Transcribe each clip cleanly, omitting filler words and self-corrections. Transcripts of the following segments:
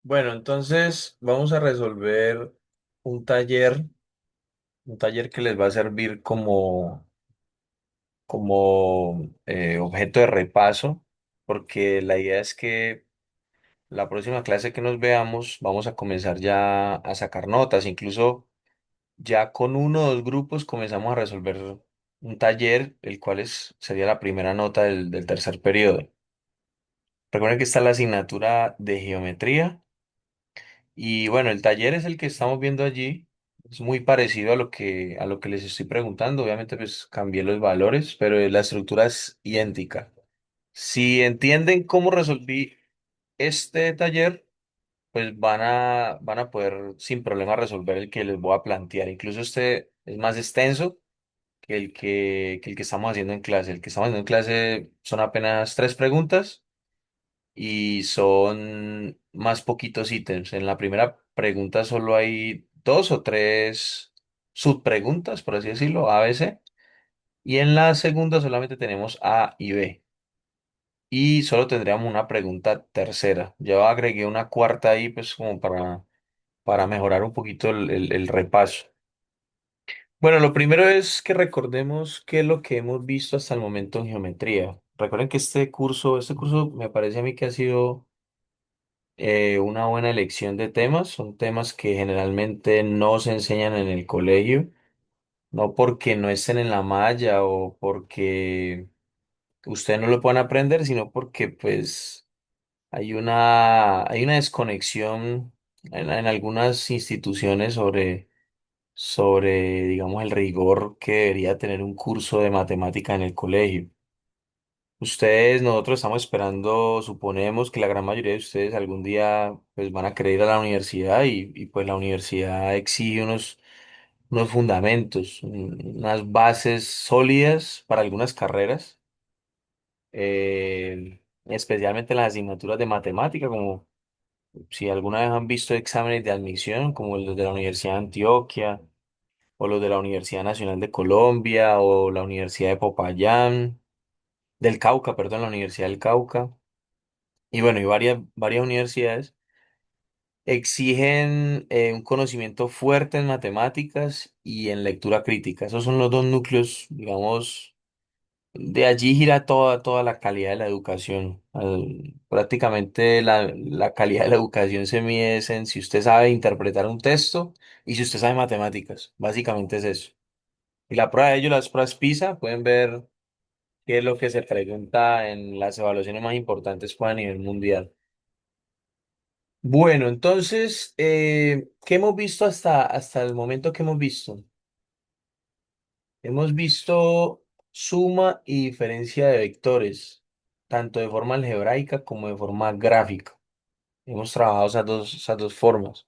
Bueno, entonces vamos a resolver un taller, un taller que les va a servir como objeto de repaso, porque la idea es que la próxima clase que nos veamos vamos a comenzar ya a sacar notas, incluso ya con uno o dos grupos comenzamos a resolver un taller, el cual sería la primera nota del tercer periodo. Recuerden que está la asignatura de geometría. Y bueno, el taller es el que estamos viendo allí. Es muy parecido a lo que les estoy preguntando. Obviamente, pues cambié los valores, pero la estructura es idéntica. Si entienden cómo resolví este taller, pues van a poder sin problema resolver el que les voy a plantear. Incluso este es más extenso que el que estamos haciendo en clase. El que estamos haciendo en clase son apenas tres preguntas y son más poquitos ítems. En la primera pregunta solo hay dos o tres subpreguntas, por así decirlo, A, B, C. Y en la segunda solamente tenemos A y B. Y solo tendríamos una pregunta tercera. Yo agregué una cuarta ahí, pues como para mejorar un poquito el repaso. Bueno, lo primero es que recordemos qué es lo que hemos visto hasta el momento en geometría. Recuerden que este curso me parece a mí que ha sido una buena elección de temas. Son temas que generalmente no se enseñan en el colegio, no porque no estén en la malla o porque ustedes no lo puedan aprender, sino porque pues hay una desconexión en algunas instituciones sobre, digamos, el rigor que debería tener un curso de matemática en el colegio. Nosotros estamos esperando, suponemos que la gran mayoría de ustedes algún día pues van a querer ir a la universidad y pues la universidad exige unos fundamentos, unas bases sólidas para algunas carreras, especialmente en las asignaturas de matemática, como si alguna vez han visto exámenes de admisión, como los de la Universidad de Antioquia o los de la Universidad Nacional de Colombia o la Universidad de Popayán, del Cauca, perdón, la Universidad del Cauca. Y bueno, y varias universidades exigen un conocimiento fuerte en matemáticas y en lectura crítica. Esos son los dos núcleos, digamos, de allí gira toda la calidad de la educación. Prácticamente la calidad de la educación se mide es en si usted sabe interpretar un texto y si usted sabe matemáticas. Básicamente es eso. Y la prueba de ello, las pruebas PISA, pueden ver qué es lo que se pregunta en las evaluaciones más importantes pues, a nivel mundial. Bueno, entonces, ¿qué hemos visto hasta el momento que hemos visto? Hemos visto suma y diferencia de vectores, tanto de forma algebraica como de forma gráfica. Hemos trabajado esas dos formas.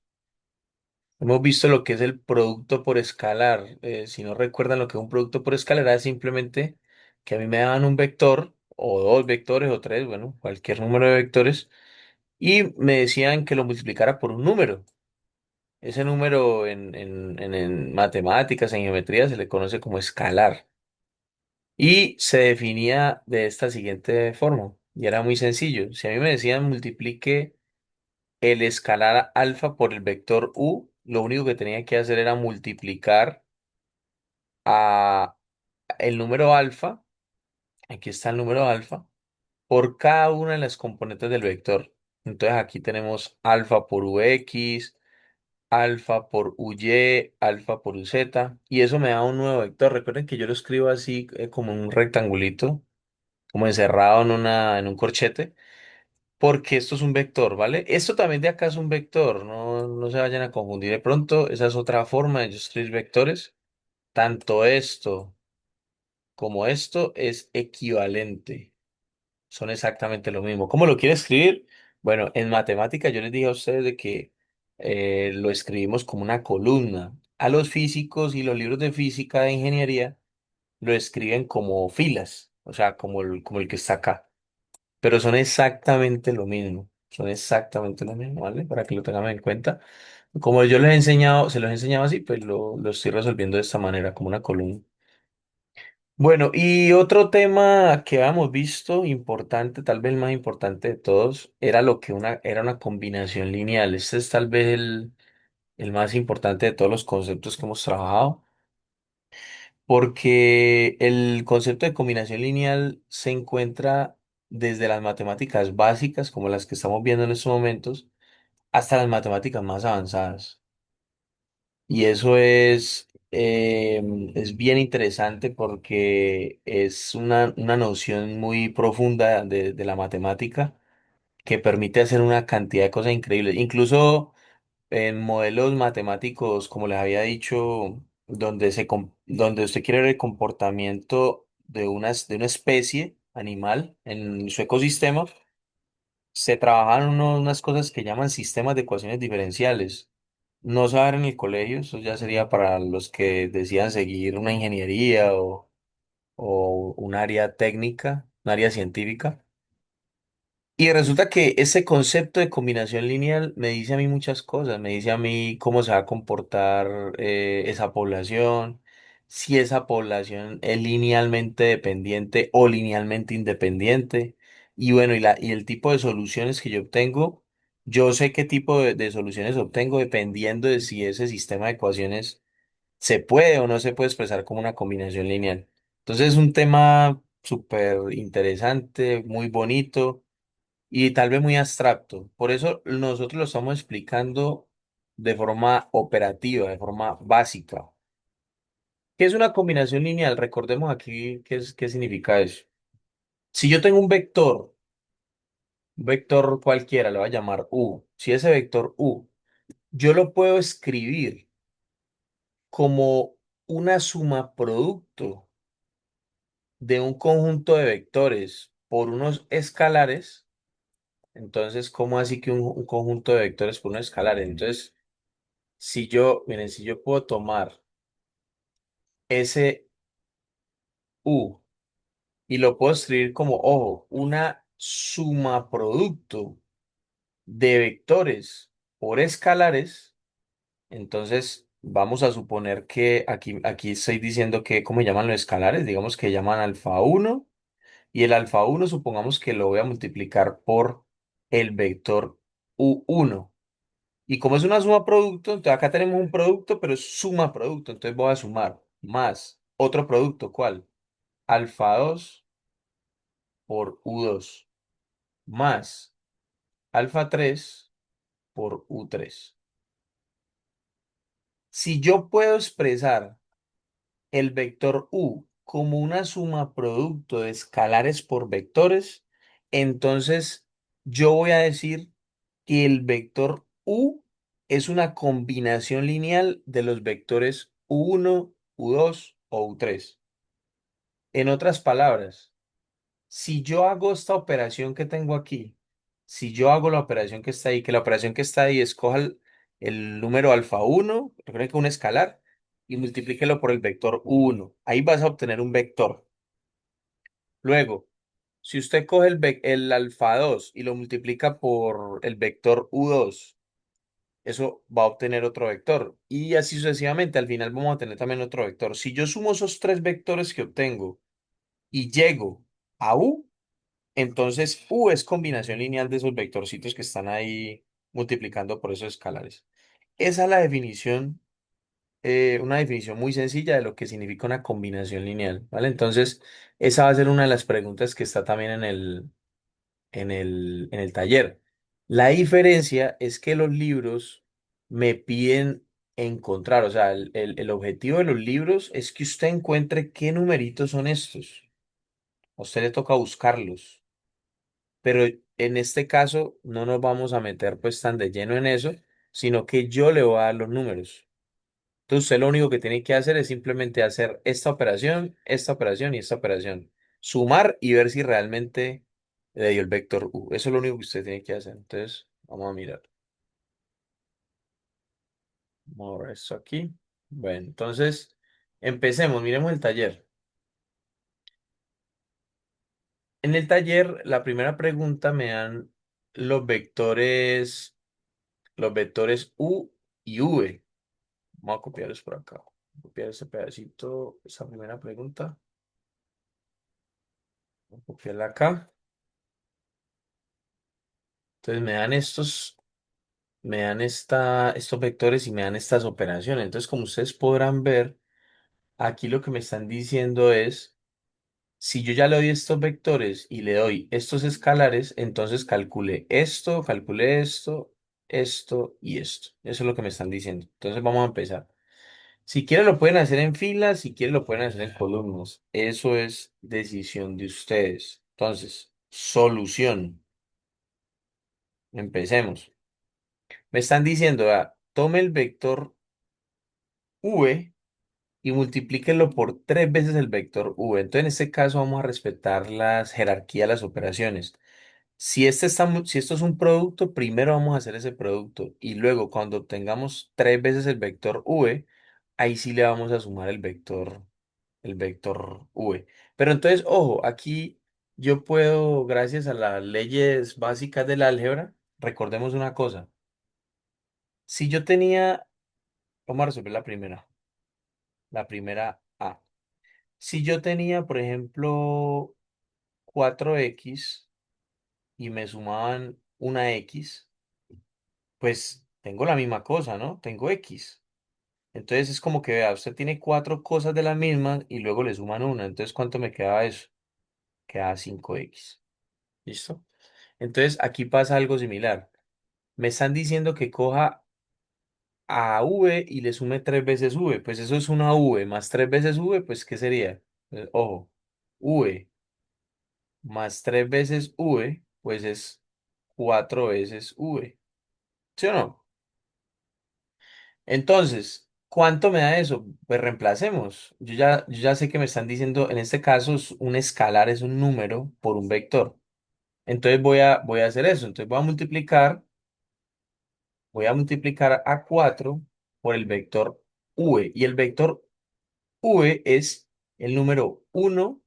Hemos visto lo que es el producto por escalar. Si no recuerdan lo que es un producto por escalar, es simplemente que a mí me daban un vector, o dos vectores, o tres, bueno, cualquier número de vectores, y me decían que lo multiplicara por un número. Ese número en matemáticas, en geometría, se le conoce como escalar. Y se definía de esta siguiente forma. Y era muy sencillo. Si a mí me decían multiplique el escalar alfa por el vector u, lo único que tenía que hacer era multiplicar a el número alfa, aquí está el número alfa, por cada una de las componentes del vector. Entonces aquí tenemos alfa por ux, alfa por uy, alfa por uz, y eso me da un nuevo vector. Recuerden que yo lo escribo así como un rectangulito, como encerrado en un corchete, porque esto es un vector, ¿vale? Esto también de acá es un vector, no se vayan a confundir de pronto, esa es otra forma de yo escribir vectores. Tanto esto como esto es equivalente. Son exactamente lo mismo. ¿Cómo lo quiere escribir? Bueno, en matemática yo les dije a ustedes de que lo escribimos como una columna. A los físicos y los libros de física de ingeniería lo escriben como filas, o sea, como el que está acá. Pero son exactamente lo mismo. Son exactamente lo mismo, ¿vale? Para que lo tengan en cuenta. Como yo les he enseñado, se los he enseñado así, pues lo estoy resolviendo de esta manera, como una columna. Bueno, y otro tema que habíamos visto importante, tal vez el más importante de todos, era lo que era una combinación lineal. Este es tal vez el más importante de todos los conceptos que hemos trabajado, porque el concepto de combinación lineal se encuentra desde las matemáticas básicas, como las que estamos viendo en estos momentos, hasta las matemáticas más avanzadas. Y eso es bien interesante porque es una noción muy profunda de la matemática que permite hacer una cantidad de cosas increíbles. Incluso en modelos matemáticos, como les había dicho, donde usted quiere ver el comportamiento de una especie animal en su ecosistema, se trabajan unas cosas que llaman sistemas de ecuaciones diferenciales. No saber en el colegio, eso ya sería para los que decían seguir una ingeniería o un área técnica, un área científica. Y resulta que ese concepto de combinación lineal me dice a mí muchas cosas, me dice a mí cómo se va a comportar esa población, si esa población es linealmente dependiente o linealmente independiente, y bueno, y el tipo de soluciones que yo obtengo, yo sé qué tipo de soluciones obtengo dependiendo de si ese sistema de ecuaciones se puede o no se puede expresar como una combinación lineal. Entonces es un tema súper interesante, muy bonito y tal vez muy abstracto. Por eso nosotros lo estamos explicando de forma operativa, de forma básica. ¿Qué es una combinación lineal? Recordemos aquí qué significa eso. Si yo tengo un vector cualquiera, le voy a llamar U. Si ese vector U, yo lo puedo escribir como una suma producto de un conjunto de vectores por unos escalares. Entonces, ¿cómo así que un conjunto de vectores por unos escalares? Entonces, miren, si yo puedo tomar ese U y lo puedo escribir como, ojo, una suma producto de vectores por escalares, entonces vamos a suponer que aquí estoy diciendo que, ¿cómo llaman los escalares? Digamos que llaman alfa uno y el alfa uno supongamos que lo voy a multiplicar por el vector U1. Y como es una suma producto, entonces acá tenemos un producto, pero es suma producto. Entonces voy a sumar más otro producto, ¿cuál? Alfa 2 por U2 más alfa 3 por U3. Si yo puedo expresar el vector U como una suma producto de escalares por vectores, entonces yo voy a decir que el vector U es una combinación lineal de los vectores U1, U2 o U3. En otras palabras, si yo hago esta operación que tengo aquí, si yo hago la operación que está ahí, que la operación que está ahí escoja el número alfa uno, recuerden que es un escalar, y multiplíquelo por el vector uno. Ahí vas a obtener un vector. Luego, si usted coge el alfa 2 y lo multiplica por el vector U2, eso va a obtener otro vector. Y así sucesivamente, al final vamos a tener también otro vector. Si yo sumo esos tres vectores que obtengo y llego a U, entonces, U es combinación lineal de esos vectorcitos que están ahí multiplicando por esos escalares. Esa es la definición, una definición muy sencilla de lo que significa una combinación lineal, ¿vale? Entonces, esa va a ser una de las preguntas que está también en el taller. La diferencia es que los libros me piden encontrar, o sea, el objetivo de los libros es que usted encuentre qué numeritos son estos. A usted le toca buscarlos. Pero en este caso no nos vamos a meter pues tan de lleno en eso, sino que yo le voy a dar los números. Entonces usted lo único que tiene que hacer es simplemente hacer esta operación y esta operación. Sumar y ver si realmente le dio el vector U. Eso es lo único que usted tiene que hacer. Entonces, vamos a mirar. Vamos a ver esto aquí. Bueno, entonces, empecemos. Miremos el taller. En el taller, la primera pregunta me dan los los vectores U y V. Vamos a copiarlos por acá. Copiar ese pedacito, esa primera pregunta. Copiarla acá. Entonces me dan estos vectores y me dan estas operaciones. Entonces, como ustedes podrán ver, aquí lo que me están diciendo es, si yo ya le doy estos vectores y le doy estos escalares, entonces calcule esto y esto. Eso es lo que me están diciendo. Entonces, vamos a empezar. Si quieren lo pueden hacer en filas, si quieren lo pueden hacer en columnas. Eso es decisión de ustedes. Entonces, solución. Empecemos. Me están diciendo, tome el vector v y multiplíquelo por tres veces el vector v. Entonces, en este caso vamos a respetar las jerarquías de las operaciones. Si esto es un producto, primero vamos a hacer ese producto y luego cuando obtengamos tres veces el vector v, ahí sí le vamos a sumar el vector v. Pero entonces, ojo, aquí yo puedo, gracias a las leyes básicas del álgebra, recordemos una cosa. Si yo tenía, vamos a resolver la primera A. Si yo tenía, por ejemplo, 4x y me sumaban una x, pues tengo la misma cosa, ¿no? Tengo x. Entonces es como que, vea, usted tiene cuatro cosas de la misma y luego le suman una. Entonces, ¿cuánto me queda eso? Queda 5x. ¿Listo? Entonces, aquí pasa algo similar. Me están diciendo que coja a v y le sume tres veces v. Pues eso es una v más tres veces v, pues ¿qué sería? Ojo, v más tres veces v, pues es cuatro veces v. ¿Sí o no? Entonces, ¿cuánto me da eso? Pues reemplacemos. Yo ya sé que me están diciendo, en este caso, un escalar es un número por un vector. Entonces voy a hacer eso. Entonces voy a multiplicar a 4 por el vector v. Y el vector v es el número uno,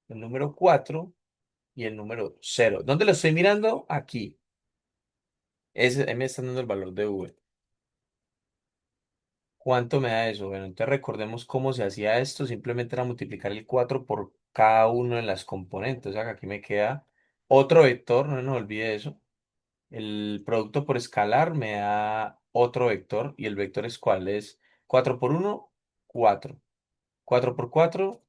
el número 4 y el número cero. ¿Dónde lo estoy mirando? Aquí. Ahí me están dando el valor de v. ¿Cuánto me da eso? Bueno, entonces recordemos cómo se hacía esto. Simplemente era multiplicar el 4 por cada uno de las componentes. O sea, que aquí me queda otro vector, no nos olvide eso. El producto por escalar me da otro vector y el vector es ¿cuál? Es 4 por uno, 4. 4 por 4,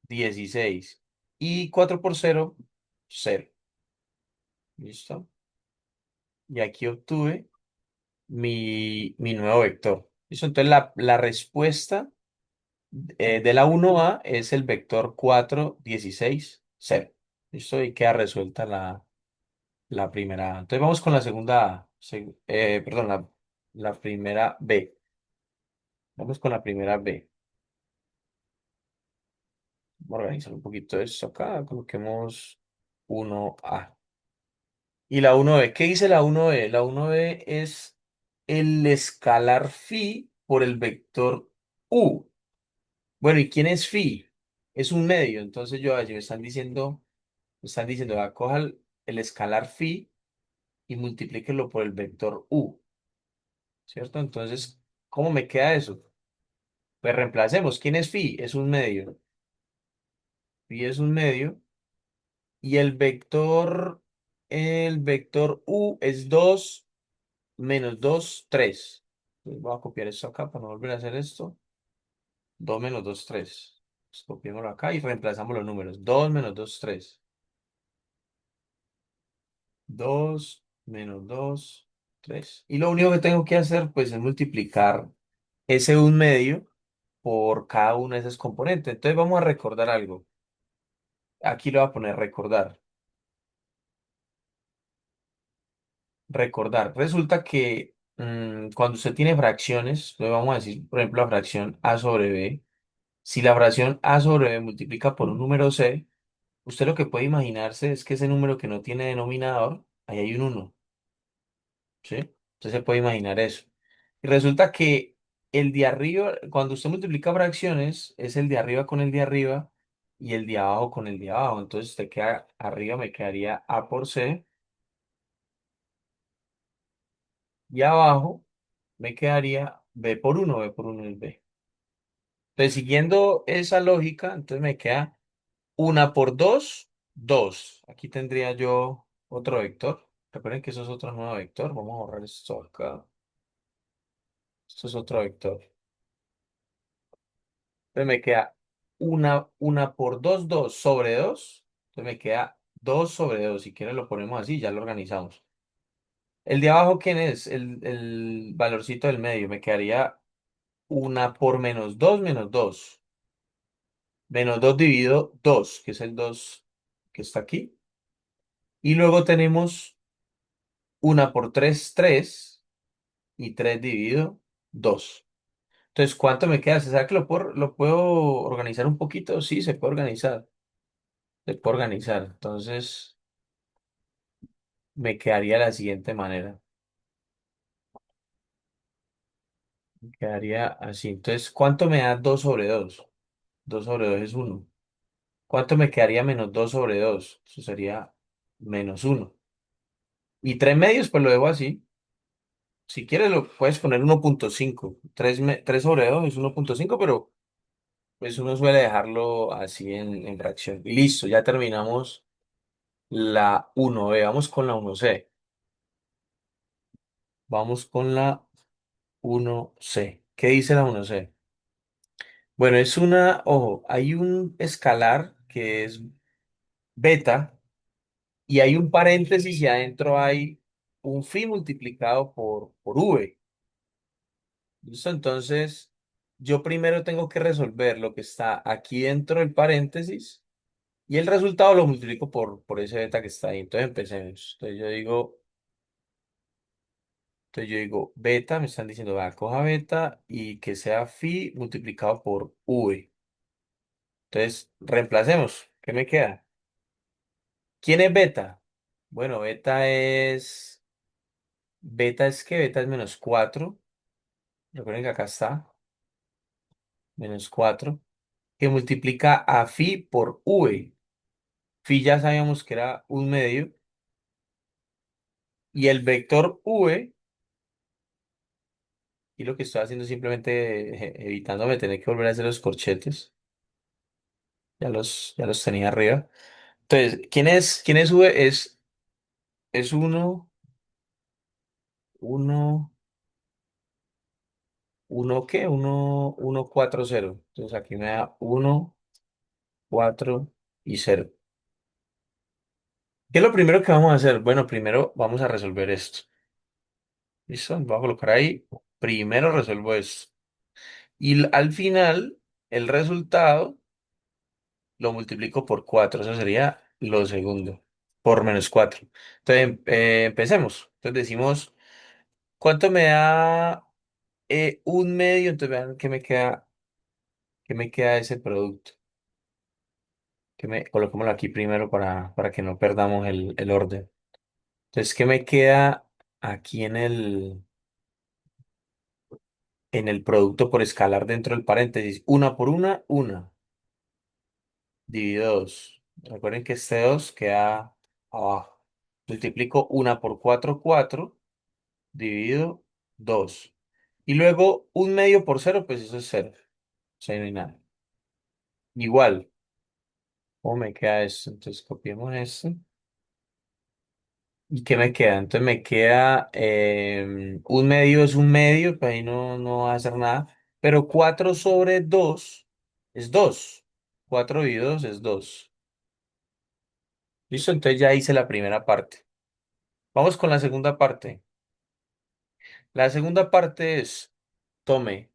16. Y 4 por cero, cero. ¿Listo? Y aquí obtuve mi nuevo vector. ¿Listo? Entonces la respuesta de la uno a es el vector 4 16 0. ¿Listo? Y queda resuelta la primera A. Entonces vamos con la segunda A. Perdón, la primera B. Vamos con la primera B. Vamos a organizar un poquito esto acá. Coloquemos uno a. Y la uno b. ¿Qué dice la uno b? La uno b es el escalar phi por el vector u. Bueno, ¿y quién es phi? Es un medio. Entonces allí me están diciendo, coja el escalar phi y multiplíquelo por el vector u, ¿cierto? Entonces, ¿cómo me queda eso? Pues reemplacemos. ¿Quién es phi? Es un medio. Phi es un medio. Y el vector u es 2 menos 2 3. Entonces voy a copiar esto acá para no volver a hacer esto. 2 menos 2 3. Pues copiémoslo acá y reemplazamos los números. 2 menos 2 3. 2 menos 2 3. Y lo único que tengo que hacer pues es multiplicar ese un medio por cada una de esas componentes. Entonces vamos a recordar algo. Aquí lo voy a poner recordar. Recordar. Resulta que cuando usted tiene fracciones, le vamos a decir, por ejemplo, la fracción a sobre b. Si la fracción a sobre b multiplica por un número c, usted lo que puede imaginarse es que ese número que no tiene denominador, ahí hay un uno, ¿sí? Usted se puede imaginar eso. Y resulta que el de arriba, cuando usted multiplica fracciones, es el de arriba con el de arriba y el de abajo con el de abajo. Entonces usted queda arriba, me quedaría a por c y abajo me quedaría b por uno es b. Entonces, siguiendo esa lógica, entonces me queda Una por dos, dos. Aquí tendría yo otro vector. Recuerden que eso es otro nuevo vector. Vamos a borrar esto acá. Esto es otro vector. Entonces me queda una por dos, dos sobre dos. Entonces me queda dos sobre dos. Si quieren lo ponemos así, ya lo organizamos. El de abajo, ¿quién es? El valorcito del medio. Me quedaría una por menos dos. Menos 2 dividido 2 que es el 2 que está aquí. Y luego tenemos una por 3 3 y 3 dividido 2. Entonces, ¿cuánto me queda? ¿Se sabe que lo puedo organizar un poquito? Sí, se puede organizar. Se puede organizar. Entonces, me quedaría de la siguiente manera. Me quedaría así. Entonces, ¿cuánto me da 2 sobre 2? 2 sobre 2 es uno. ¿Cuánto me quedaría menos 2 sobre 2? Eso sería menos uno. Y 3 medios, pues lo debo así. Si quieres, lo puedes poner 1,5. 3 sobre 2 es 1,5, pero pues uno suele dejarlo así en fracción. Y listo, ya terminamos la 1B. Vamos con la 1C. Vamos con la 1C. ¿Qué dice la 1C? Bueno, ojo, hay un escalar que es beta y hay un paréntesis y adentro hay un phi multiplicado por v. ¿Listo? Entonces, yo primero tengo que resolver lo que está aquí dentro del paréntesis y el resultado lo multiplico por ese beta que está ahí. Entonces, empecemos. Entonces yo digo beta, me están diciendo, va, coja beta y que sea phi multiplicado por v. Entonces, reemplacemos. ¿Qué me queda? ¿Quién es beta? Bueno, beta es que beta es menos 4. Recuerden que acá está, menos 4 que multiplica a phi por v. Phi ya sabíamos que era un medio y el vector v, y lo que estoy haciendo es simplemente evitándome tener que volver a hacer los corchetes, ya los tenía arriba. Entonces, ¿quién es v? Es uno, uno ¿qué? Uno, 4 0. Entonces aquí me da uno 4 y cero. ¿Qué es lo primero que vamos a hacer? Bueno, primero vamos a resolver esto. ¿Listo? Voy a colocar ahí. Primero resuelvo esto. Y al final, el resultado lo multiplico por 4. Eso sería lo segundo. Por menos 4. Entonces, empecemos. Entonces decimos, ¿cuánto me da un medio? Entonces vean qué me queda de ese producto. Coloquémoslo aquí primero para que no perdamos el orden. Entonces, ¿qué me queda aquí en el producto por escalar dentro del paréntesis? Una por una. Dividido 2. Recuerden que este 2 queda abajo. Multiplico una por 4 4 dividido 2. Y luego un medio por cero, pues eso es cero. O sea, no hay nada. Igual, ¿cómo me queda esto? Entonces copiemos esto. ¿Y qué me queda? Entonces me queda un medio es un medio, pues ahí no va a hacer nada. Pero 4 sobre 2 es 2. 4 dividido 2 es 2. Listo, entonces ya hice la primera parte. Vamos con la segunda parte. La segunda parte es, tome,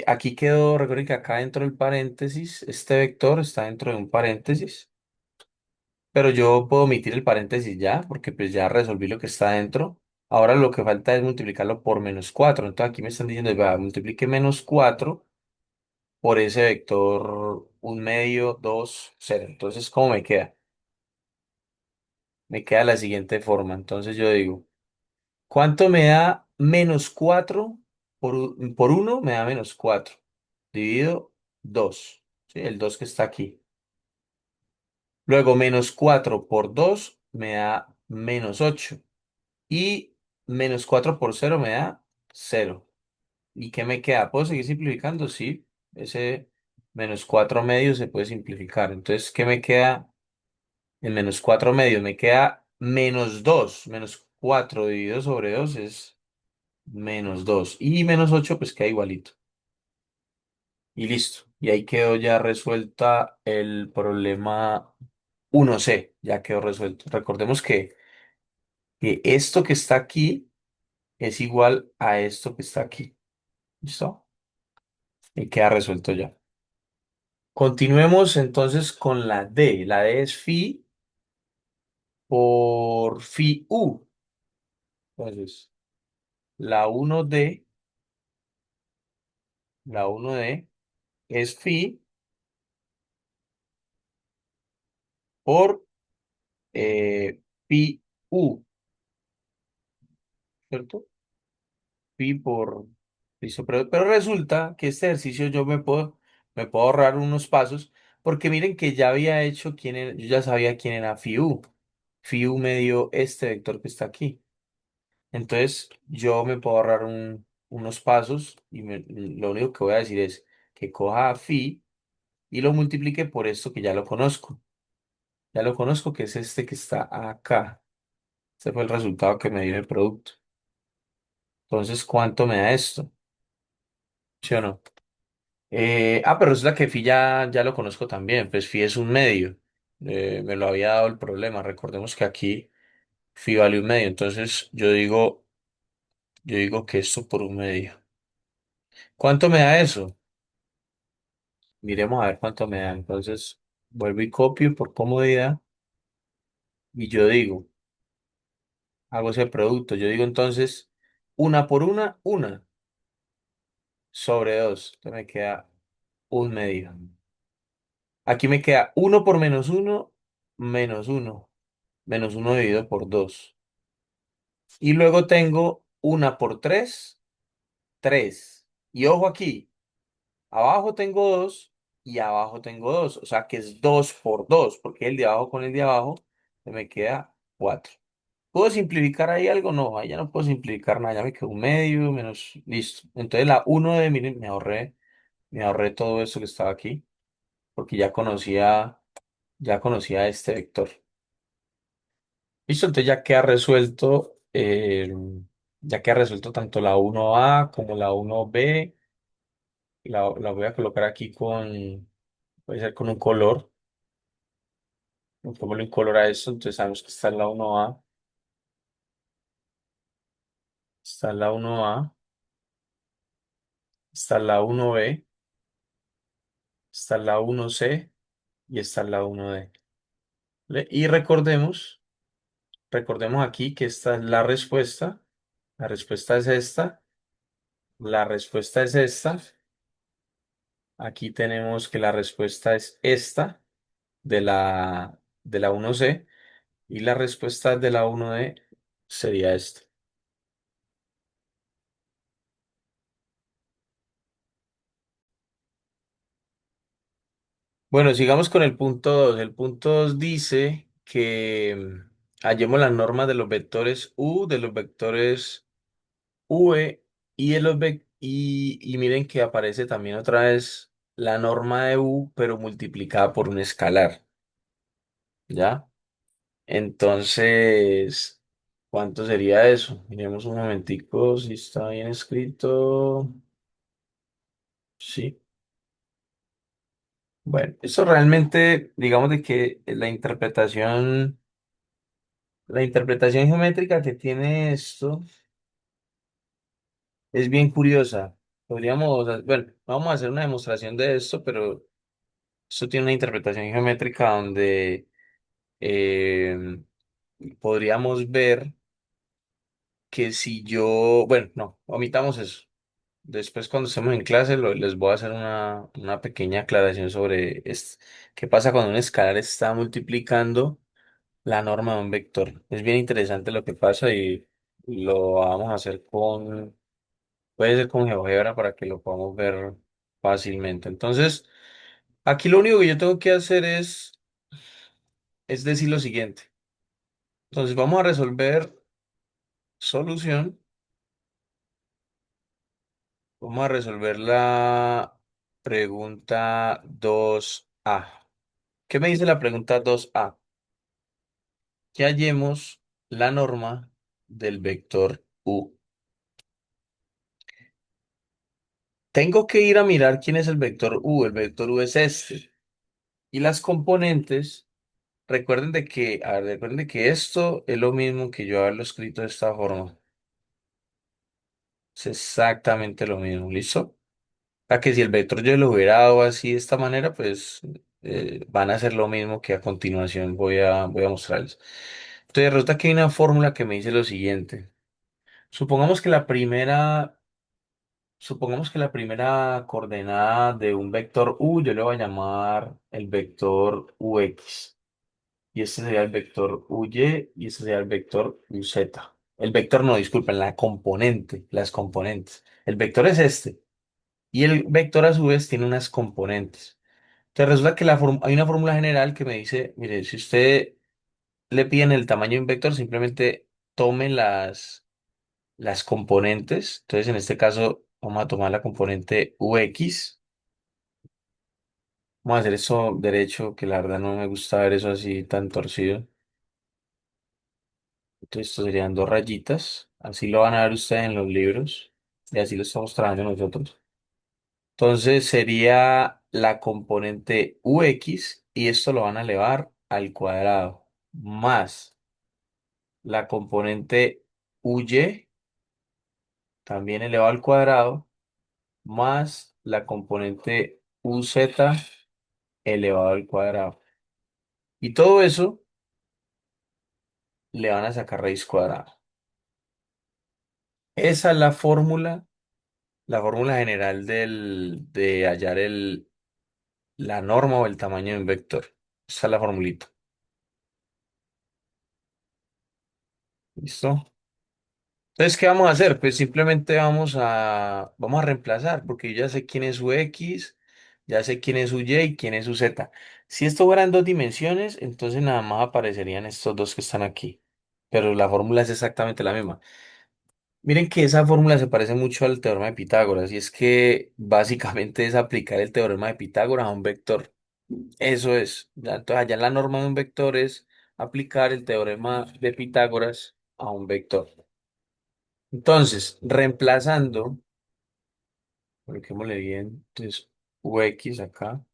aquí quedó, recuerden que acá dentro del paréntesis, este vector está dentro de un paréntesis, pero yo puedo omitir el paréntesis ya, porque pues ya resolví lo que está dentro. Ahora lo que falta es multiplicarlo por menos 4. Entonces aquí me están diciendo, va, multiplique menos 4 por ese vector un medio, 2 0. Entonces, ¿cómo me queda? Me queda de la siguiente forma. Entonces yo digo, ¿cuánto me da menos 4 por uno? Me da menos 4 dividido 2. ¿Sí? El 2 que está aquí. Luego menos 4 por 2 me da menos 8. Y menos 4 por cero me da cero. ¿Y qué me queda? ¿Puedo seguir simplificando? Sí. Ese. Menos 4 medios se puede simplificar. Entonces, ¿qué me queda? En menos 4 medios me queda menos 2. Menos 4 dividido sobre 2 es menos 2. Y menos 8 pues queda igualito. Y listo. Y ahí quedó ya resuelta el problema 1C. Ya quedó resuelto. Recordemos que esto que está aquí es igual a esto que está aquí. ¿Listo? Y queda resuelto ya. Continuemos entonces con la D. La D es phi por phi u. Entonces, la uno d la uno d es phi por pi u, ¿cierto? Pi por... Listo, pero resulta que este ejercicio me puedo ahorrar unos pasos porque miren que ya había hecho yo ya sabía quién era phi u. Phi u me dio este vector que está aquí. Entonces yo me puedo ahorrar unos pasos y lo único que voy a decir es que coja phi y lo multiplique por esto que ya lo conozco. Ya lo conozco, que es este que está acá. Este fue el resultado que me dio el producto. Entonces, ¿cuánto me da esto? ¿Sí o no? Pero es la que phi ya lo conozco también. Pues phi es un medio. Me lo había dado el problema. Recordemos que aquí phi vale un medio. Entonces, yo digo que esto por un medio. ¿Cuánto me da eso? Miremos a ver cuánto me da. Entonces, vuelvo y copio por comodidad. Y yo digo, hago ese producto. Yo digo entonces, una por una sobre dos. Entonces me queda un medio. Aquí me queda uno por menos uno. Menos uno dividido por dos. Y luego tengo una por tres, tres. Y ojo aquí, abajo tengo dos y abajo tengo dos. O sea que es dos por dos, porque el de abajo con el de abajo se me queda cuatro. ¿Puedo simplificar ahí algo? No, ahí ya no puedo simplificar nada, ya me quedó un medio, menos, listo. Entonces la uno de, miren, me ahorré todo esto que estaba aquí, porque ya conocía este vector. Listo, entonces ya queda resuelto tanto la uno a como la uno b. La voy a colocar aquí puede ser con un color. Pongámosle un color a esto, entonces sabemos que está en la uno a, está en la uno a, está en la uno b, está en la uno c y está en la uno d. Y recordemos aquí que esta es la respuesta. La respuesta es esta. La respuesta es esta. Aquí tenemos que la respuesta es esta de la uno c y la respuesta de la uno d sería esta. Bueno, sigamos con el punto 2. El punto 2 dice que hallemos las normas de los vectores u, de los vectores v y miren que aparece también otra vez la norma de u, pero multiplicada por un escalar, ¿ya? Entonces, ¿cuánto sería eso? Miremos un momentico si está bien escrito. Sí. Bueno, eso realmente, digamos de que la interpretación geométrica que tiene esto es bien curiosa. Bueno, vamos a hacer una demostración de esto, pero esto tiene una interpretación geométrica donde eh, podríamos ver que si bueno, no, omitamos eso. Después cuando estemos en clase les voy a hacer una pequeña aclaración sobre qué pasa cuando un escalar está multiplicando la norma de un vector. Es bien interesante lo que pasa y lo vamos a hacer puede ser con GeoGebra para que lo podamos ver fácilmente. Entonces, aquí lo único que yo tengo que hacer es decir lo siguiente. Entonces, vamos a resolver solución. Vamos a resolverla. Pregunta 2A. ¿Qué me dice la pregunta 2A? Que hallemos la norma del vector U. Tengo que ir a mirar quién es el vector U. El vector U es este. Y las componentes, recuerden de que esto es lo mismo que yo haberlo escrito de esta forma. Es exactamente lo mismo, ¿listo? A que si el vector yo lo hubiera dado así de esta manera, pues van a hacer lo mismo que a continuación voy a mostrarles. Entonces resulta que hay una fórmula que me dice lo siguiente. Supongamos que la primera, supongamos que la primera coordenada de un vector U, yo le voy a llamar el vector UX. Y este sería el vector UY y este sería el vector UZ. El vector no, disculpen, la componente, las componentes. El vector es este. Y el vector a su vez tiene unas componentes. Entonces resulta que hay una fórmula general que me dice, mire, si usted le piden el tamaño de un vector, simplemente tome las componentes. Entonces en este caso vamos a tomar la componente UX. Vamos a hacer eso derecho, que la verdad no me gusta ver eso así tan torcido. Entonces esto serían dos rayitas. Así lo van a ver ustedes en los libros. Y así lo estamos trabajando nosotros. Entonces sería la componente UX y esto lo van a elevar al cuadrado más la componente UY también elevado al cuadrado más la componente UZ elevado al cuadrado. Y todo eso le van a sacar raíz cuadrada. Esa es la fórmula general de hallar la norma o el tamaño de un vector. Esa es la formulita. ¿Listo? Entonces, ¿qué vamos a hacer? Pues simplemente vamos a reemplazar, porque yo ya sé quién es su X, ya sé quién es su Y y quién es su Z. Si esto fuera en dos dimensiones, entonces nada más aparecerían estos dos que están aquí. Pero la fórmula es exactamente la misma. Miren que esa fórmula se parece mucho al teorema de Pitágoras, y es que básicamente es aplicar el teorema de Pitágoras a un vector. Eso es. Entonces, allá en la norma de un vector es aplicar el teorema de Pitágoras a un vector. Entonces, reemplazando, coloquémosle bien, entonces UX acá,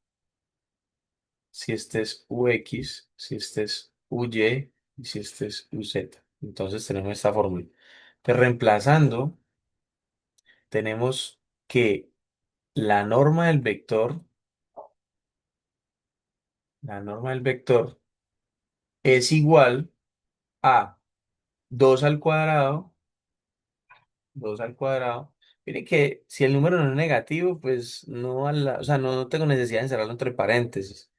si este es UX, si este es UY y si este es UZ. Entonces tenemos esta fórmula. Entonces, reemplazando, tenemos que la norma del vector, la norma del vector es igual a 2 al cuadrado, 2 al cuadrado. Miren que si el número no es negativo, pues no, o sea, no tengo necesidad de encerrarlo entre paréntesis.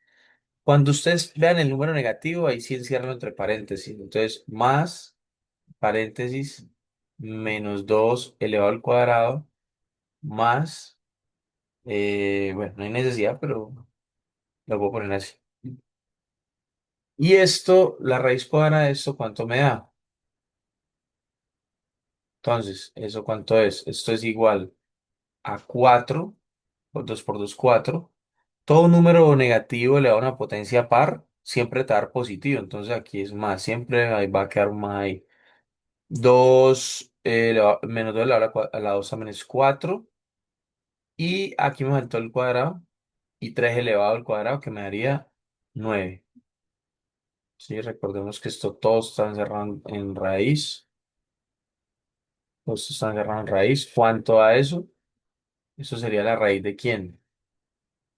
Cuando ustedes vean el número negativo, ahí sí encierran entre paréntesis. Entonces, más paréntesis menos 2 elevado al cuadrado más, bueno, no hay necesidad, pero lo puedo poner así. Y esto, la raíz cuadrada de esto, ¿cuánto me da? Entonces, ¿eso cuánto es? Esto es igual a 4 por 2 4. Todo número negativo elevado a una potencia par siempre te va a dar positivo. Entonces, aquí es más, siempre ahí va a quedar un más ahí. 2 menos 2 elevado a la 2 también es 4. Y aquí me faltó el cuadrado. Y 3 elevado al cuadrado que me daría 9. Sí, recordemos que esto todo está encerrado en raíz. Todo esto está encerrado en raíz. ¿Cuánto a eso? Eso sería la raíz de quién.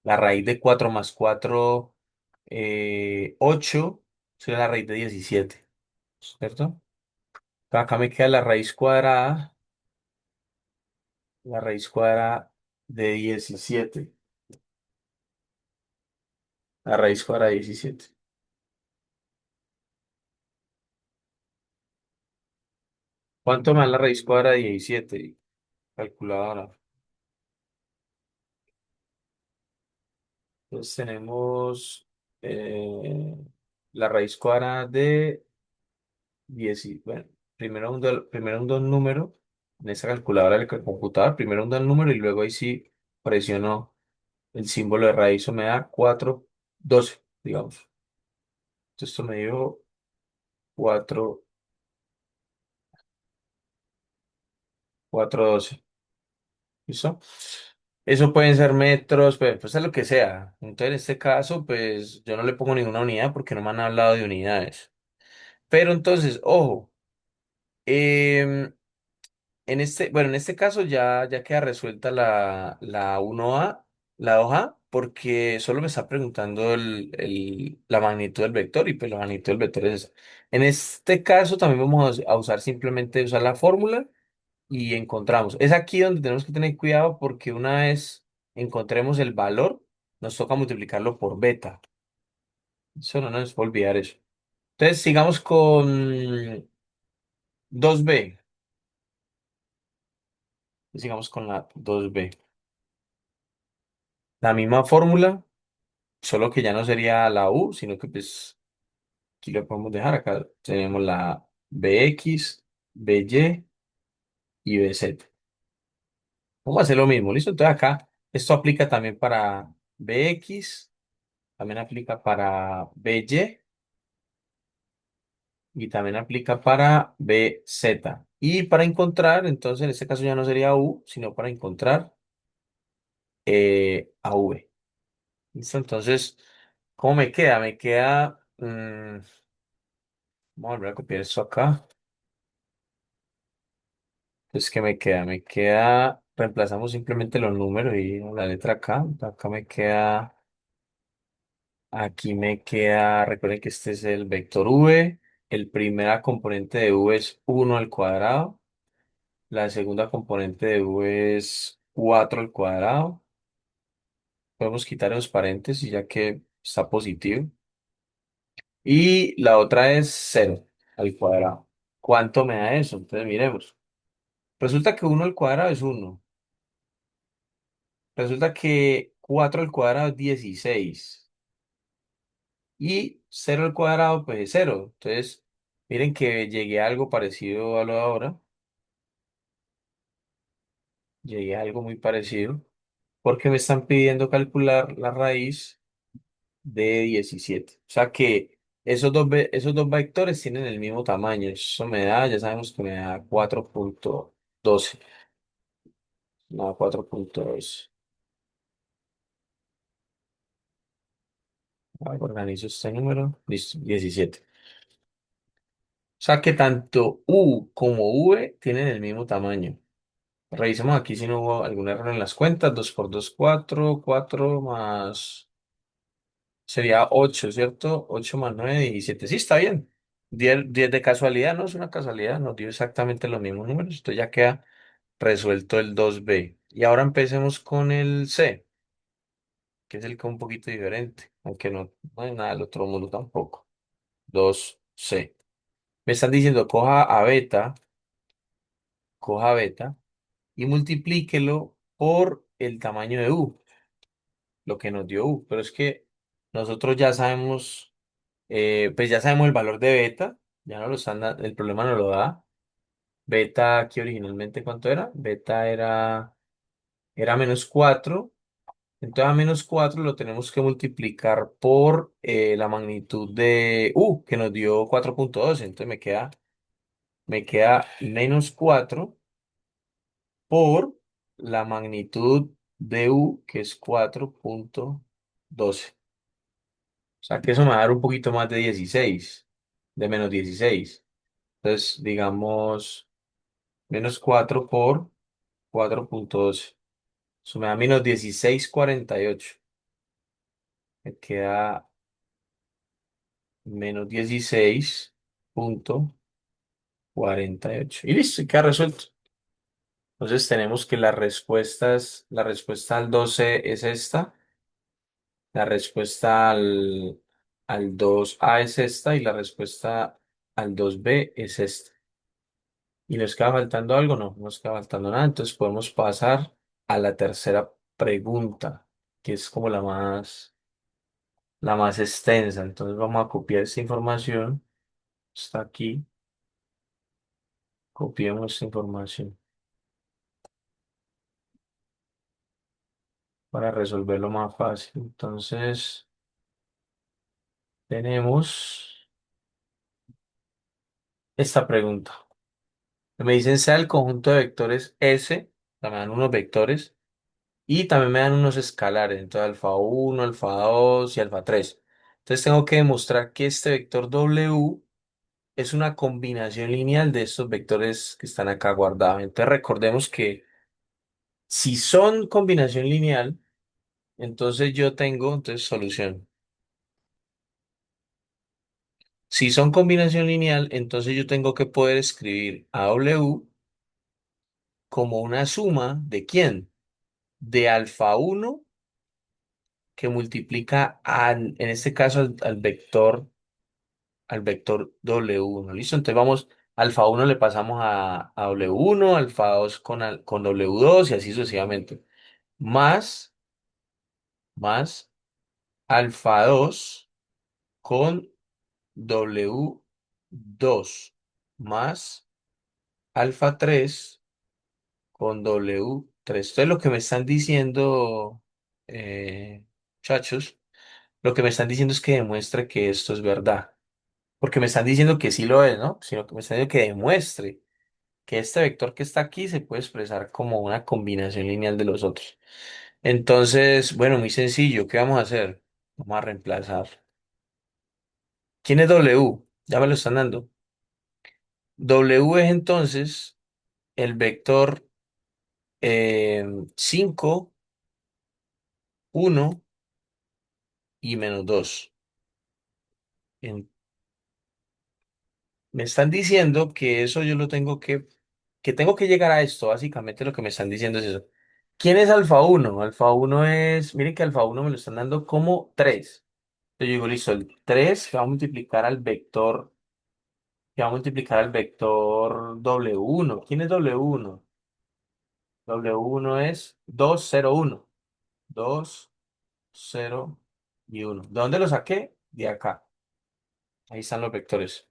La raíz de 4 más 4 8 sería la raíz de 17. ¿Cierto? Acá me queda la raíz cuadrada de 17. La raíz cuadrada de 17. ¿Cuánto más la raíz cuadrada de 17? Calculadora. Entonces tenemos la raíz cuadrada de 10. Bueno, primero hundo el número en esa calculadora del computador. Primero hundo el número y luego ahí sí presiono. El símbolo de raíz eso me da 4,12, digamos. Entonces esto me dio 4, 4,12. ¿Listo? Eso pueden ser metros, pues es lo que sea. Entonces, en este caso, pues yo no le pongo ninguna unidad porque no me han hablado de unidades. Pero entonces, ojo, em, bueno, en este caso ya queda resuelta la 1A, la 2A, porque solo me está preguntando la magnitud del vector y pues la magnitud del vector es esa. En este caso también vamos a usar simplemente usar la fórmula y encontramos. Es aquí donde tenemos que tener cuidado porque una vez encontremos el valor, nos toca multiplicarlo por beta. Eso no nos puede olvidar eso. Entonces sigamos con 2B. Sigamos con la 2B. La misma fórmula, solo que ya no sería la U, sino que pues aquí lo podemos dejar. Acá tenemos la BX, BY y BZ. Vamos a hacer lo mismo, ¿listo? Entonces acá esto aplica también para BX, también aplica para BY y también aplica para BZ. Y para encontrar, entonces en este caso ya no sería U, sino para encontrar a V. ¿Listo? Entonces, ¿cómo me queda? Me queda, vamos a volver a copiar esto acá. Entonces, ¿qué me queda? Me queda, reemplazamos simplemente los números y la letra acá. Acá me queda, aquí me queda, recuerden que este es el vector V. El primera componente de V es 1 al cuadrado. La segunda componente de V es 4 al cuadrado. Podemos quitar los paréntesis ya que está positivo. Y la otra es 0 al cuadrado. ¿Cuánto me da eso? Entonces miremos. Resulta que 1 al cuadrado es 1. Resulta que 4 al cuadrado es 16. Y 0 al cuadrado pues es 0. Entonces, miren que llegué a algo parecido a lo de ahora. Llegué a algo muy parecido. Porque me están pidiendo calcular la raíz de 17. O sea que esos dos vectores tienen el mismo tamaño. Eso me da, ya sabemos que me da 4,12. No, 4,2. Organizo este número. Listo, 17. O sea que tanto U como V tienen el mismo tamaño. Revisemos aquí si no hubo algún error en las cuentas. 2 por 2 4 4 más. Sería 8, ¿cierto? 8 más 9 17. Sí, está bien. 10 de casualidad, no es una casualidad, nos dio exactamente los mismos números. Esto ya queda resuelto el 2B. Y ahora empecemos con el C, que es el que es un poquito diferente, aunque no hay nada del otro mundo tampoco. 2C. Me están diciendo coja beta y multiplíquelo por el tamaño de U, lo que nos dio U. Pero es que nosotros ya sabemos, pues ya sabemos el valor de beta, ya no lo están, el problema no lo da. Beta aquí originalmente, ¿cuánto era? Beta era -4. Entonces a -4 lo tenemos que multiplicar por la magnitud de U, que nos dio 4,12. Entonces me queda -4 por la magnitud de U, que es 4,12. O sea que eso me va a dar un poquito más de 16, de -16. Entonces, digamos, -4 por 4,12. Eso me da -16,48. Me queda -16,48. Y listo, y queda resuelto. Entonces tenemos que la respuesta al 12 es esta. La respuesta al 2A es esta y la respuesta al 2B es esta. ¿Y nos queda faltando algo? No, no nos queda faltando nada. Entonces podemos pasar a la tercera pregunta, que es como la más extensa. Entonces vamos a copiar esta información. Está aquí. Copiemos esta información. para resolverlo más fácil. Entonces, tenemos esta pregunta. Me dicen sea el conjunto de vectores S, o sea, me dan unos vectores, y también me dan unos escalares, entonces alfa uno alfa 2 y alfa tres. Entonces tengo que demostrar que este vector W es una combinación lineal de estos vectores que están acá guardados. Entonces recordemos que si son combinación lineal, entonces yo tengo, entonces solución. Si son combinación lineal, entonces yo tengo que poder escribir a W como una suma de ¿quién? De alfa uno que multiplica en este caso al vector W1. ¿Listo? Entonces vamos, alfa uno le pasamos a W1, alfa 2 con W2 y así sucesivamente. Más, más alfa 2 con W2 más alfa 3 con W3. Entonces lo que me están diciendo, muchachos, lo que me están diciendo es que demuestre que esto es verdad. Porque me están diciendo que sí lo es, ¿no? Sino que me están diciendo que demuestre que este vector que está aquí se puede expresar como una combinación lineal de los otros. Entonces, bueno, muy sencillo. ¿Qué vamos a hacer? Vamos a reemplazar. ¿Quién es W? Ya me lo están dando. W es entonces el vector 5, 1 y -2. Me están diciendo que eso yo lo que tengo que llegar a esto. Básicamente lo que me están diciendo es eso. ¿Quién es alfa uno? Alfa uno es, miren que alfa uno me lo están dando como 3. Entonces yo digo, listo, el 3 que va a multiplicar al vector, que va a multiplicar al vector W1. ¿Quién es W1? W1 es 2 0 1. 2 0 y 1. ¿De dónde lo saqué? De acá. Ahí están los vectores.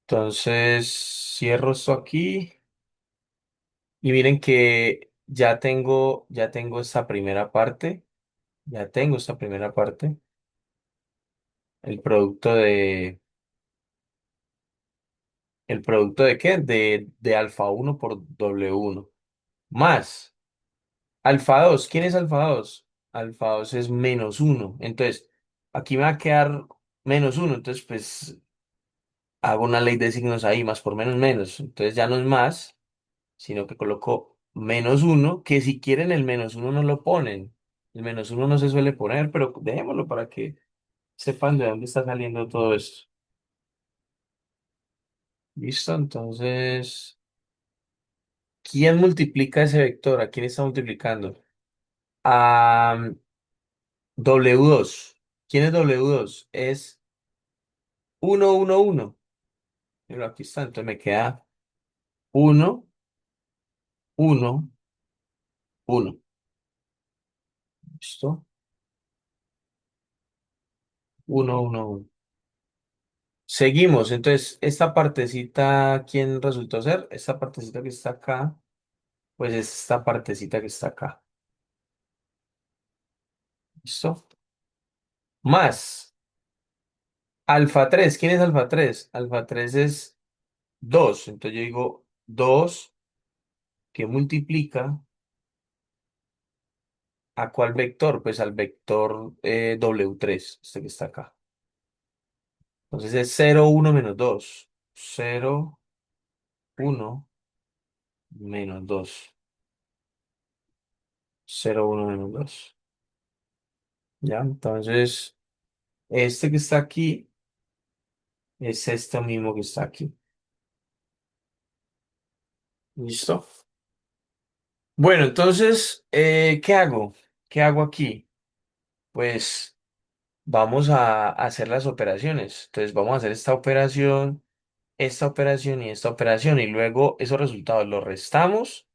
Entonces, cierro esto aquí. Y miren que ya tengo esta primera parte, ya tengo esta primera parte, el producto ¿el producto de qué? De alfa uno por w uno más alfa dos. ¿Quién es alfa dos? Alfa 2 es -1. Entonces, aquí me va a quedar -1. Entonces, pues hago una ley de signos ahí, más por menos menos. Entonces ya no es más, sino que coloco -1, que si quieren el -1 no lo ponen. El -1 no se suele poner, pero dejémoslo para que sepan de dónde está saliendo todo esto. ¿Listo? Entonces, ¿quién multiplica ese vector? ¿A quién está multiplicando? A W2. ¿Quién es W2? Es 1 1 1. Pero aquí está, entonces me queda 1 1 1. ¿Listo? 1 1 1. Seguimos, entonces, esta partecita, ¿quién resultó ser? Esta partecita que está acá, pues es esta partecita que está acá. ¿Listo? Más alfa 3. ¿Quién es alfa 3? Alfa 3 es 2. Entonces yo digo 2 que multiplica ¿a cuál vector? Pues al vector W3, este que está acá. Entonces es 0 1 -2. 0 1 -2. 0 1 -2. ¿Ya? Entonces, este que está aquí es este mismo que está aquí. ¿Listo? Bueno, entonces, ¿qué hago? ¿Qué hago aquí? Pues vamos a hacer las operaciones. Entonces, vamos a hacer esta operación y esta operación. Y luego esos resultados los restamos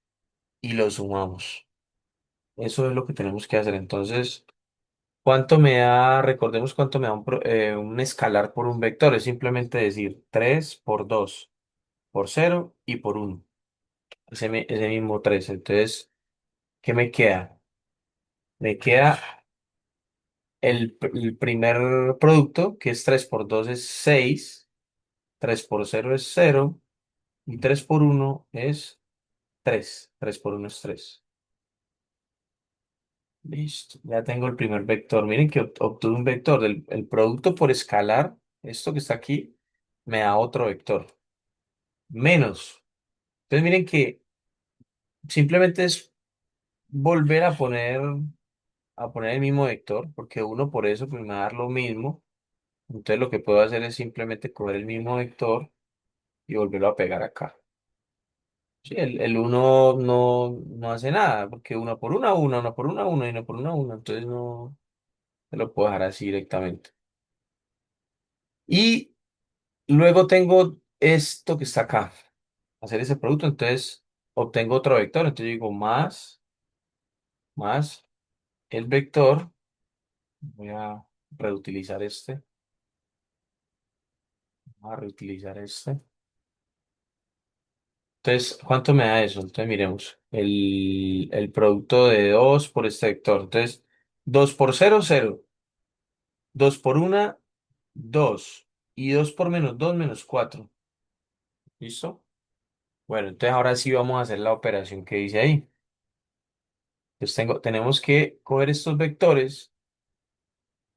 y los sumamos. Eso es lo que tenemos que hacer. Entonces, ¿cuánto me da? Recordemos cuánto me da un escalar por un vector. Es simplemente decir 3 por 2 por 0 y por 1. Ese mismo 3. Entonces, ¿qué me queda? Me queda el primer producto, que es 3 por 2 es 6, 3 por cero es cero y 3 por uno es 3. 3 por uno es 3. Listo, ya tengo el primer vector. Miren que obtuve un vector del el producto por escalar. Esto que está aquí me da otro vector. Menos. Entonces miren que simplemente es volver a poner el mismo vector, porque uno por eso pues, me va a dar lo mismo. Entonces lo que puedo hacer es simplemente coger el mismo vector y volverlo a pegar acá. Sí, el uno no hace nada, porque una por una y una por una, entonces no se lo puedo dejar así directamente. Y luego tengo esto que está acá, hacer ese producto, entonces obtengo otro vector, entonces digo más el vector, voy a reutilizar este, voy a reutilizar este. Entonces, ¿cuánto me da eso? Entonces, miremos, el producto de 2 por este vector, entonces, 2 por cero cero, 2 por una 2 y 2 por menos 2 menos 4. ¿Listo? Bueno, entonces ahora sí vamos a hacer la operación que dice ahí. Entonces tenemos que coger estos vectores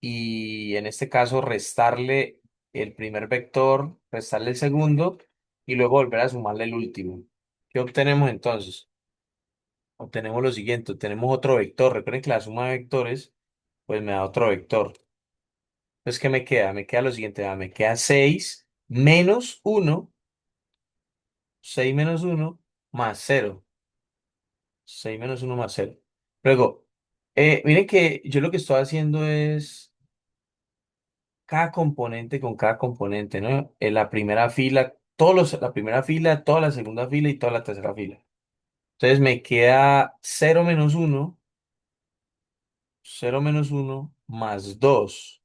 y en este caso restarle el primer vector, restarle el segundo y luego volver a sumarle el último. ¿Qué obtenemos entonces? Obtenemos lo siguiente, obtenemos otro vector. Recuerden que la suma de vectores pues me da otro vector. Entonces, ¿qué me queda? Me queda lo siguiente, me queda 6 menos uno, 6 menos uno más cero, 6 menos uno más cero. Luego, miren que yo lo que estoy haciendo es cada componente con cada componente, ¿no? En la primera fila, la primera fila, toda la segunda fila y toda la tercera fila. Entonces me queda cero menos uno más 2.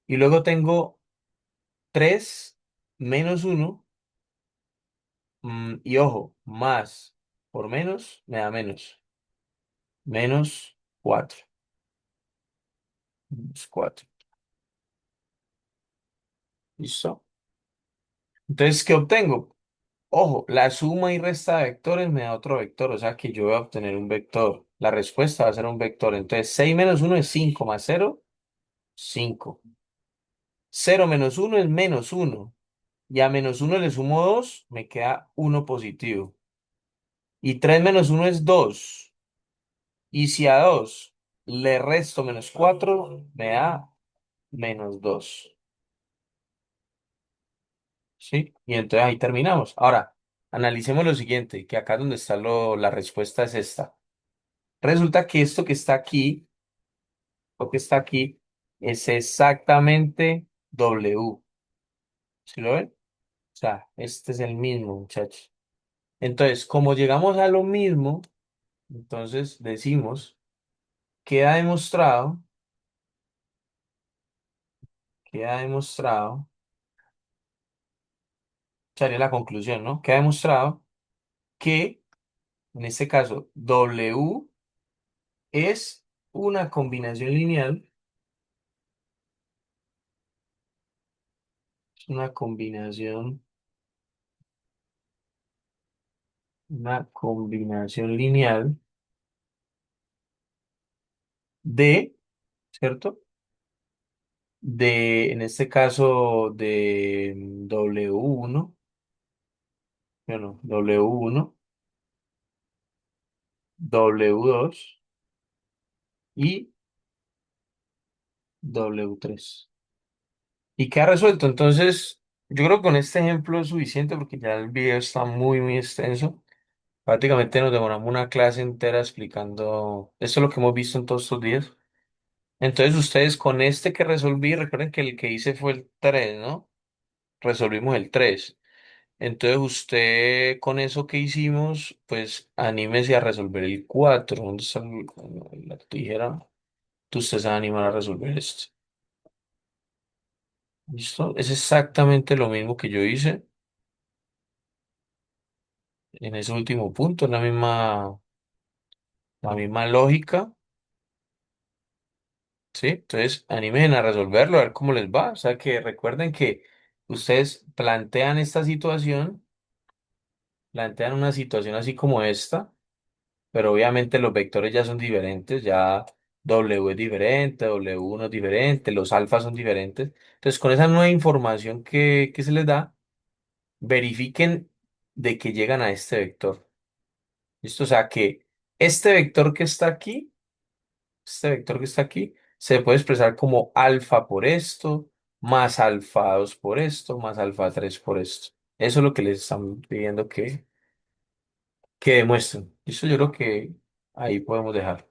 Y luego tengo 3 menos uno y ojo, más por menos me da menos 4. Menos 4. ¿Listo? Entonces, ¿qué obtengo? Ojo, la suma y resta de vectores me da otro vector, o sea que yo voy a obtener un vector. La respuesta va a ser un vector. Entonces, 6 menos uno es 5 más cero 5. Cero menos uno es menos uno. Y a menos uno le sumo 2 me queda uno positivo. Y 3 menos uno es 2. Y si a 2 le resto menos 4 me da menos 2. ¿Sí? Y entonces ahí terminamos. Ahora, analicemos lo siguiente, que acá donde está la respuesta es esta. Resulta que esto que está aquí, lo que está aquí, es exactamente W. ¿Sí lo ven? O sea, este es el mismo, muchachos. Entonces, como llegamos a lo mismo, entonces decimos, queda demostrado, queda demostrado, sería la conclusión, ¿no? Queda demostrado que, en este caso, W es una combinación lineal, es una combinación lineal de, ¿cierto? En este caso, de W1, bueno, W1, W2 y W3. Y queda resuelto. Entonces, yo creo que con este ejemplo es suficiente porque ya el video está muy, muy extenso. Prácticamente nos demoramos una clase entera explicando esto es lo que hemos visto en todos estos días. Entonces, ustedes con este que resolví, recuerden que el que hice fue el 3, ¿no? Resolvimos el 3. Entonces, usted con eso que hicimos, pues anímese a resolver el 4. ¿Dónde está la tijera? Entonces, usted se va a animar a resolver este. ¿Listo? Es exactamente lo mismo que yo hice en ese último punto, la misma lógica. ¿Sí? Entonces, anímense a resolverlo, a ver cómo les va. O sea, que recuerden que ustedes plantean esta situación, plantean una situación así como esta, pero obviamente los vectores ya son diferentes, ya W es diferente, W1 es diferente, los alfas son diferentes. Entonces, con esa nueva información que se les da, verifiquen de que llegan a este vector. ¿Listo? O sea, que este vector que está aquí, este vector que está aquí, se puede expresar como alfa por esto, más alfa 2 por esto, más alfa 3 por esto. Eso es lo que les están pidiendo que demuestren. Eso yo creo que ahí podemos dejar.